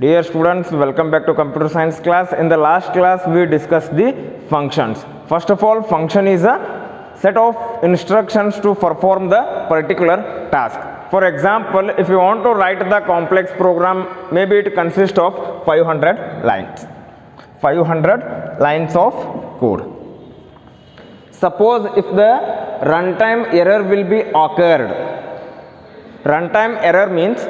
Dear students, welcome back to computer science class. In the last class we discussed the functions. First of all, function is a set of instructions to perform the particular task. For example, if you want to write the complex program, maybe it consists of 500 lines. 500 lines of code. Suppose if the runtime error will be occurred. Runtime error means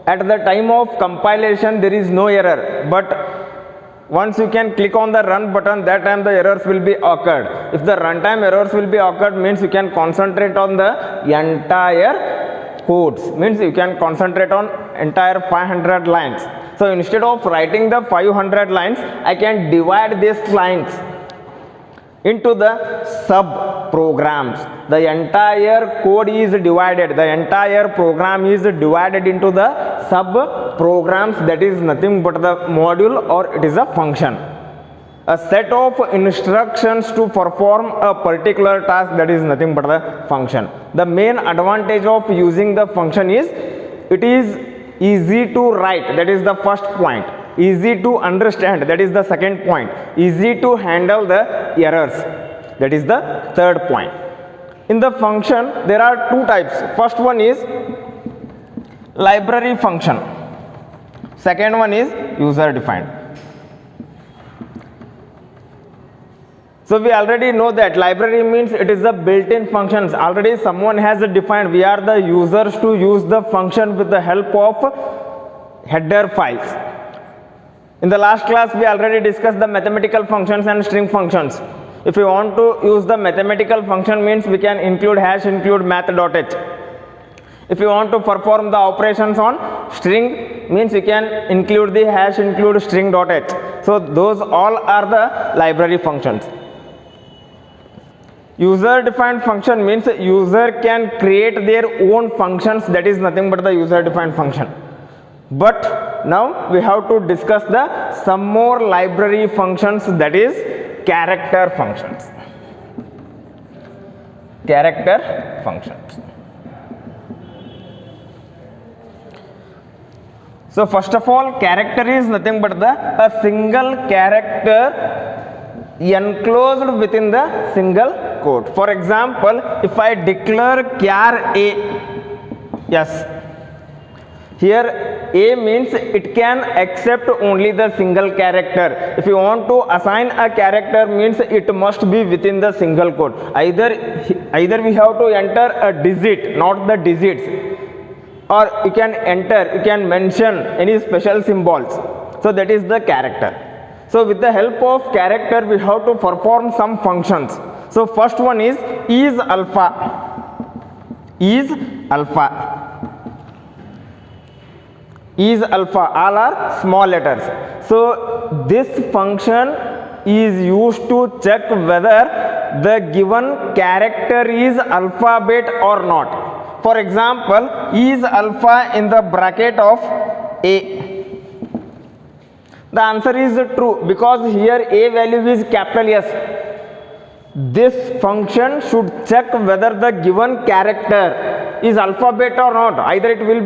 at the time of compilation there is no error, but once you can click on the run button, that time the errors will be occurred. If the runtime errors will be occurred, means you can concentrate on the entire codes, means you can concentrate on entire 500 lines. So instead of writing the 500 lines, I can divide these lines into the sub programs. The entire code is divided, the entire program is divided into the sub programs, that is nothing but the module, or it is a function. A set of instructions to perform a particular task, that is nothing but the function. The main advantage of using the function is it is easy to write, that is the first point. Easy to understand, that is the second point. Easy to handle the errors, that is the third point. In the function there are two types. First one is library function, second one is user defined. So we already know that library means it is the built-in functions, already someone has defined. We are the users to use the function with the help of header files. In the last class we already discussed the mathematical functions and string functions. If you want to use the mathematical function, means we can include #include math.h. If you want to perform the operations on string, means you can include the #include string.h. So those all are the library functions. User defined function means user can create their own functions, that is nothing but the user defined function. But now we have to discuss the some more library functions, that is character functions. Character functions. So first of all, character is nothing but a single character enclosed within the single code. For example, if I declare char a, yes, here a means it can accept only the single character. If you want to assign a character, means it must be within the single code. Either we have to enter a digit, not the digits, or you can enter, you can mention any special symbols. So that is the character. So with the help of character we have to perform some functions. So first one is alpha. Is alpha, all are small letters. So this function is used to check whether the given character is alphabet or not. For example, is alpha in the bracket of a? The answer is true, because here a value is capital S. This function should check whether the given character is alphabet or not. Either it will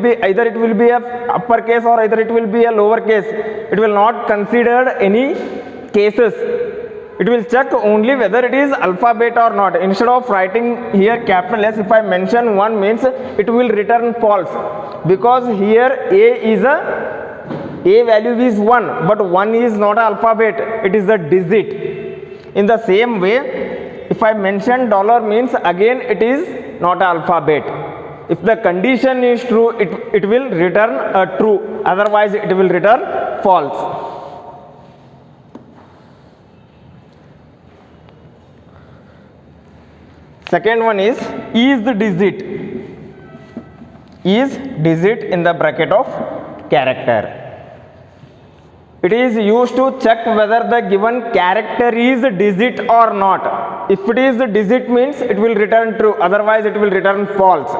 be a uppercase or either it will be a lowercase. It will not consider any cases. It will check only whether it is alphabet or not. Instead of writing here capital S, if I mention 1, means it will return false, because here a value is 1, but 1 is not an alphabet, it is a digit. In the same way, if I mention $, means again it is not an alphabet. If the condition is true, it will return true, otherwise it will return false. Second one is digit. Is digit in the bracket of character. It is used to check whether the given character is digit or not. If it is digit, means it will return true, otherwise it will return false.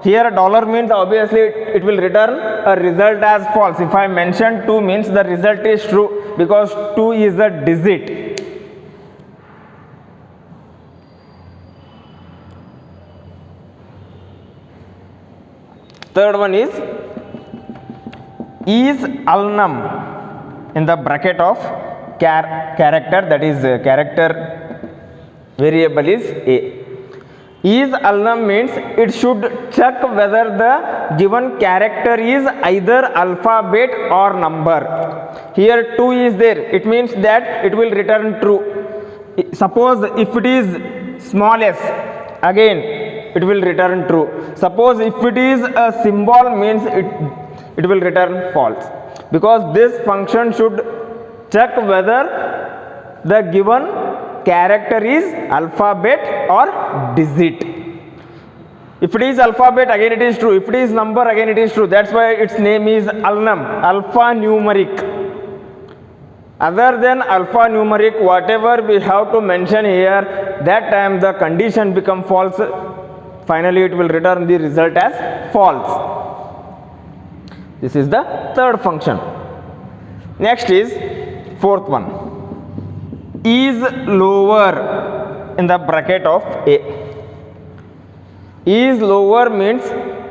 Here $, means obviously it will return a result as false. If I mention 2, means the result is true, because 2 is a digit. Third one is is alnum in the bracket of character, that is character variable is a. Is alnum means it should check whether the given character is either alphabet or number. Here 2 is there, it means that it will return true. Suppose if it is small s, again it will return true. Suppose if it is a symbol, means it will return false, because this function should check whether the given character is alphabet or digit. If it is alphabet, again it is true. If it is number, again it is true. That's why its name is alnum, alphanumeric. Other than alphanumeric, whatever we have to mention here, that time the condition become false. Finally it will return the result as false. This is the third function. Next is fourth one. Is lower in the bracket of a. Is lower means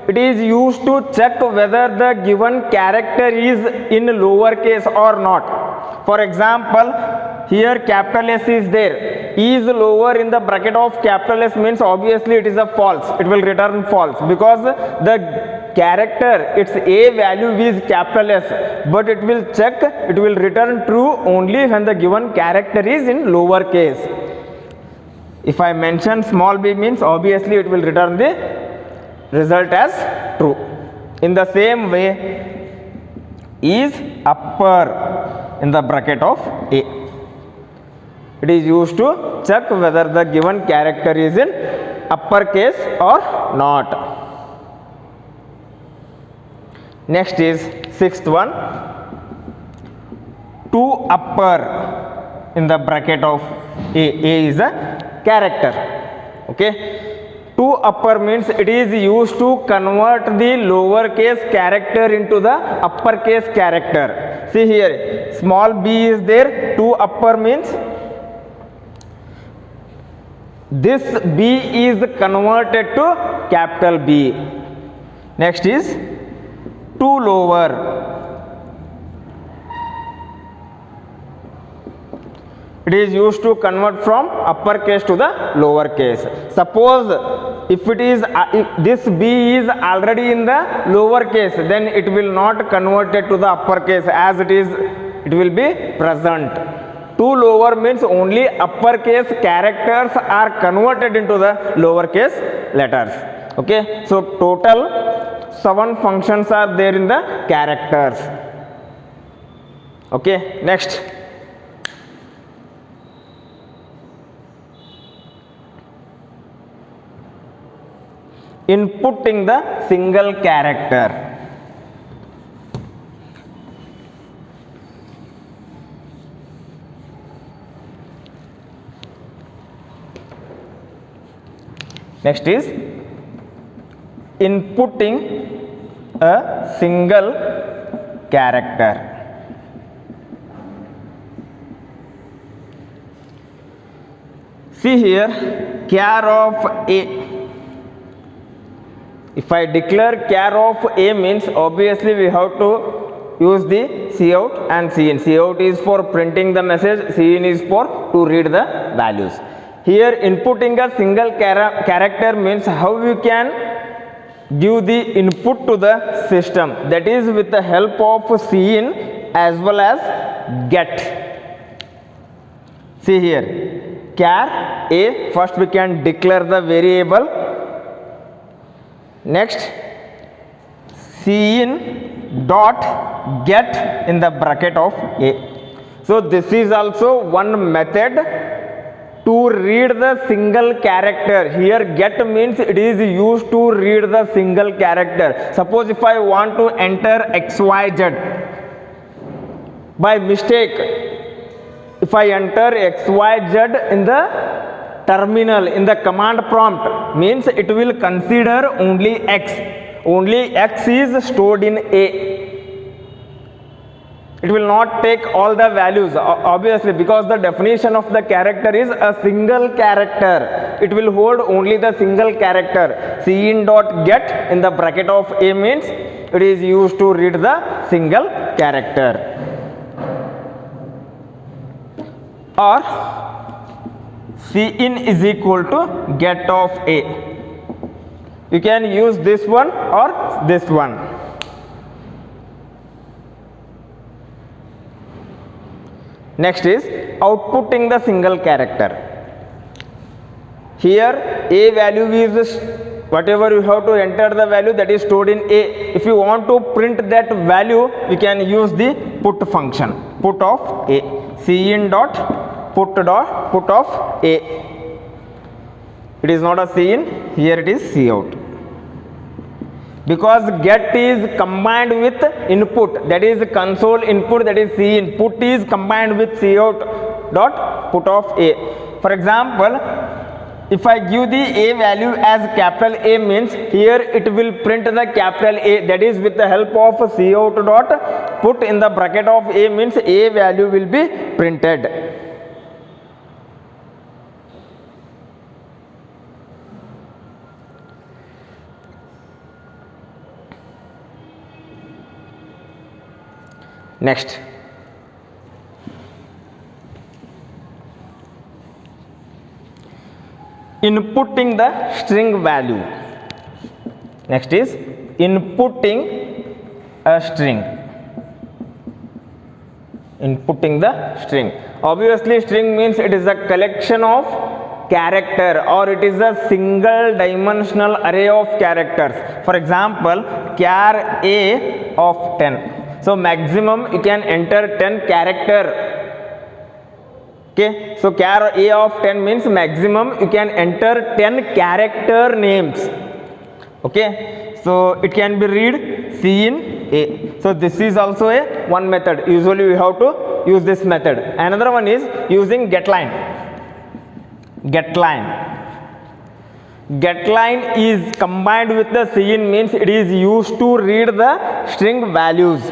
it is used to check whether the given character is in lowercase or not. For example, here capital S is there. Is lower in the bracket of capital S means obviously it is a false. It will return false, because the character, its a value is capital S, but it will check, it will return true only when the given character is in lowercase. If I mention small b means obviously it will return the result as true. In the same way, is upper in the bracket of a. It is used to check whether the given character is in uppercase or not. Next is sixth one. To upper in the bracket of a. A is a character. Okay. To upper means it is used to convert the lowercase character into the uppercase character. See here, small b is there. To upper means this b is converted to capital B. Next is to lower. It is used to convert from uppercase to the lowercase. Suppose if it is if this b is already in the lowercase, then it will not convert it to the uppercase, as it will be present. To lower means only uppercase characters are converted into the lowercase letters. Okay, so total 7 functions are there in the characters. Okay, next. Inputting the single character. Next is inputting a single character. See here, char of a. If I declare char of a means obviously we have to use the cout and cin. Cout is for printing the message, cin is for to read the values. Here inputting a single character means how you can give the input to the system, that is with the help of cin as well as get. See here, char a, first we can declare the variable. Next, cin dot get in the bracket of a. So this is also one method to read the single character. Here get means it is used to read the single character. Suppose if I want to enter XYZ, by mistake if I enter XYZ in the terminal, in the command prompt, means it will consider only X. Only X is stored in A. It will not take all the values, obviously, because the definition of the character is a single character. It will hold only the single character. Cin dot get in the bracket of a means it is used to read the single character. Or cin is equal to get of a. You can use this one or this one. Next is outputting the single character. Here a value is whatever you have to enter the value that is stored in a. If you want to print that value, you can use the put function, put of a, cin dot put of a. It is not a cin, here it is cout. Because get is combined with input, that is console input, that is cin. Put is combined with cout dot put of a. For example, if I give the a value as capital A, means here it will print the capital A, that is with the help of cout dot put in the bracket of a, means a value will be printed. Next, inputting the string value. Next is inputting a string. Inputting the string. Obviously, string means it is a collection of character, or it is a single dimensional array of characters. For example, char a of 10. So maximum you can enter 10 character. Okay, so char a of 10 means maximum you can enter 10 character names. Okay, so it can be read cin a. So this is also a one method. Usually we have to use this method. Another one is using getLine. GetLine is combined with the cin, means it is used to read the string values.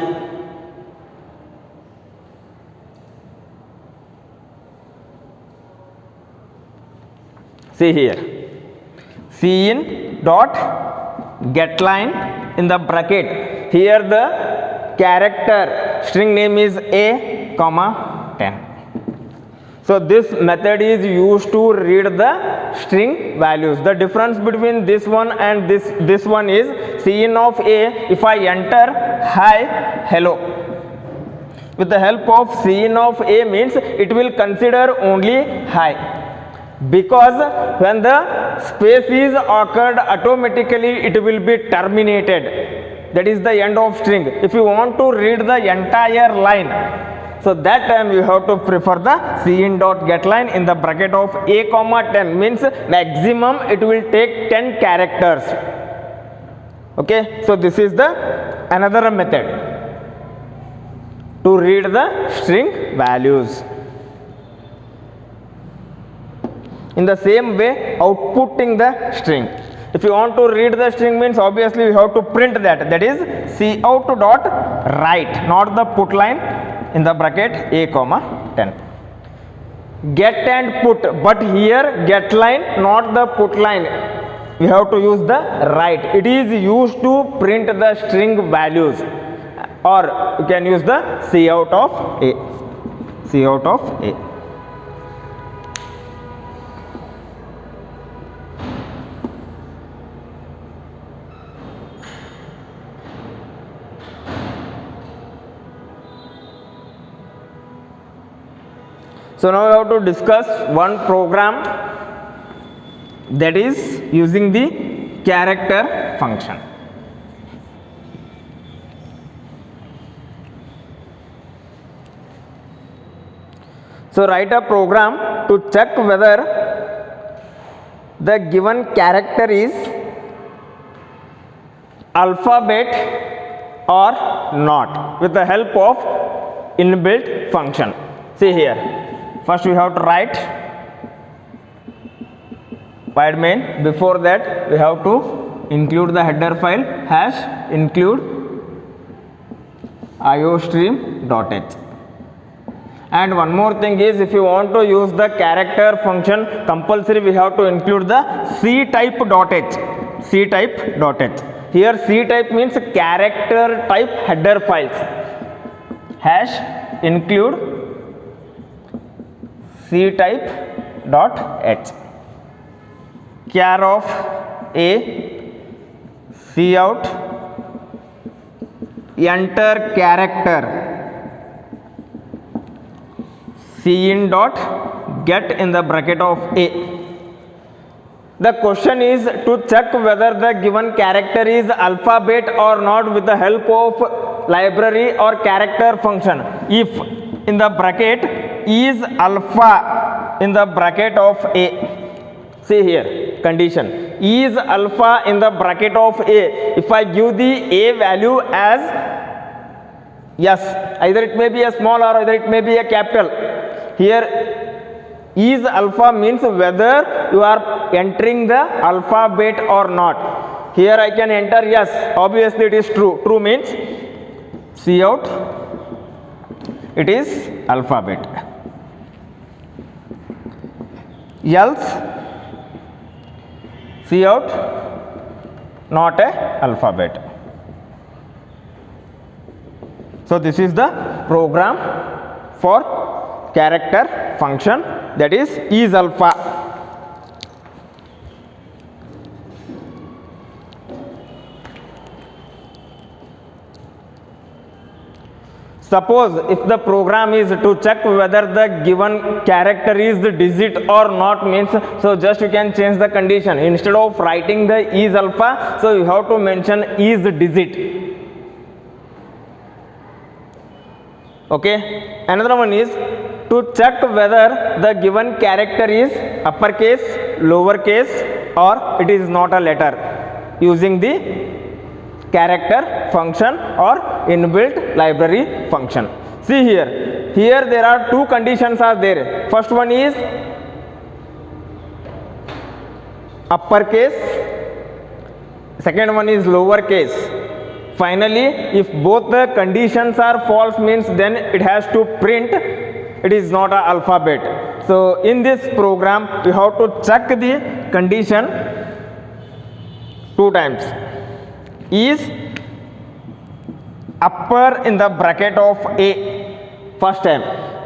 See here, cin dot getLine in the bracket. Here the character string name is a comma 10. So this method is used to read the string values. The difference between this one and this one is cin of a. If I enter hi, hello, with the help of cin of a, means it will consider only hi. Because when the space is occurred, automatically it will be terminated. That is the end of string. If you want to read the entire line, so that time you have to prefer the cin dot getLine in the bracket of a comma 10, means maximum it will take 10 characters. Okay, so this is the another method to read the string values. In the same way, outputting the string. If you want to read the string, means obviously you have to print that. That is cout dot write, not the put line in the bracket a comma 10. Get and put, but here getLine, not the put line. We have to use the write. It is used to print the string values, or you can use the cout of a. Cout of a. So now we have to discuss one program that is using the character function. So write a program to check whether the given character is alphabet or not with the help of inbuilt function. See here. First we have to write void main. Before that we have to include the header file hash include iostream.h. And one more thing is, if you want to use the character function, compulsory we have to include the ctype.h. Here C type means character type header files. Hash include C type dot h. Char of A, cout, enter character, cin dot get in the bracket of A. The question is to check whether the given character is alphabet or not with the help of library or character function. If in the bracket is alpha in the bracket of A, see here condition is alpha in the bracket of A. If I give the A value as yes, either it may be a small or either it may be a capital. Here is alpha means whether you are entering the alphabet or not. Here I can enter yes, obviously it is true. True means cout, it is alphabet. Else cout, not a alphabet. So this is the program for character function, that is alpha. Suppose if the program is to check whether the given character is the digit or not means, so just you can change the condition. Instead of writing the is alpha, so you have to mention is digit. Okay. Another one is to check whether the given character is uppercase, lowercase or it is not a letter, using the character function or inbuilt library function. See here there are two conditions are there. First one is uppercase, second one is lowercase. Finally, if both the conditions are false means then it has to print it is not an alphabet. So in this program we have to check the condition two times. Is upper in the bracket of A first time.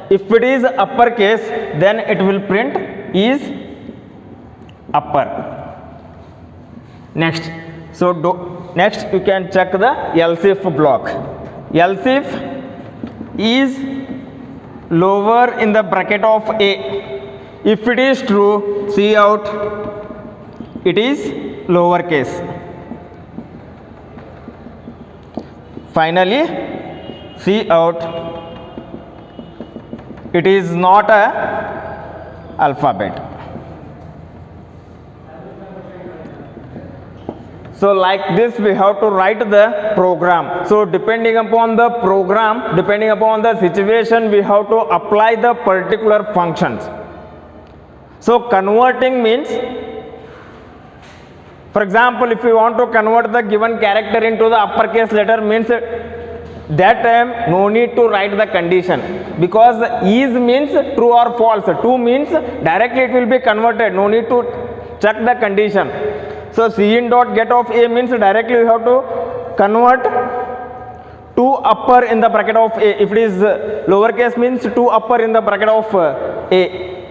If it is uppercase then it will print is upper. Next, so next you can check the else if block. Else if is lower in the bracket of A. If it is true, cout, it is lowercase. Finally, cout, it is not a alphabet. So like this we have to write the program. So depending upon the program, depending upon the situation, we have to apply the particular functions. So converting means, for example, if you want to convert the given character into the uppercase letter means that time no need to write the condition, because is means true or false, true means directly it will be converted, no need to check the condition. So cin dot get of A means directly you have to convert 2 upper in the bracket of A. If it is lowercase means 2 upper in the bracket of A,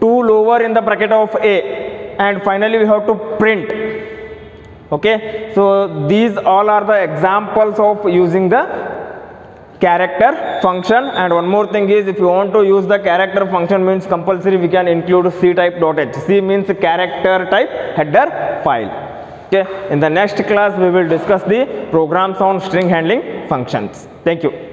2 lower in the bracket of A, and finally we have to print. Okay, so these all are the examples of using the character function. And one more thing is, if you want to use the character function means compulsory we can include C type.h. C means character type header file. Okay, in the next class we will discuss the programs on string handling functions. Thank you.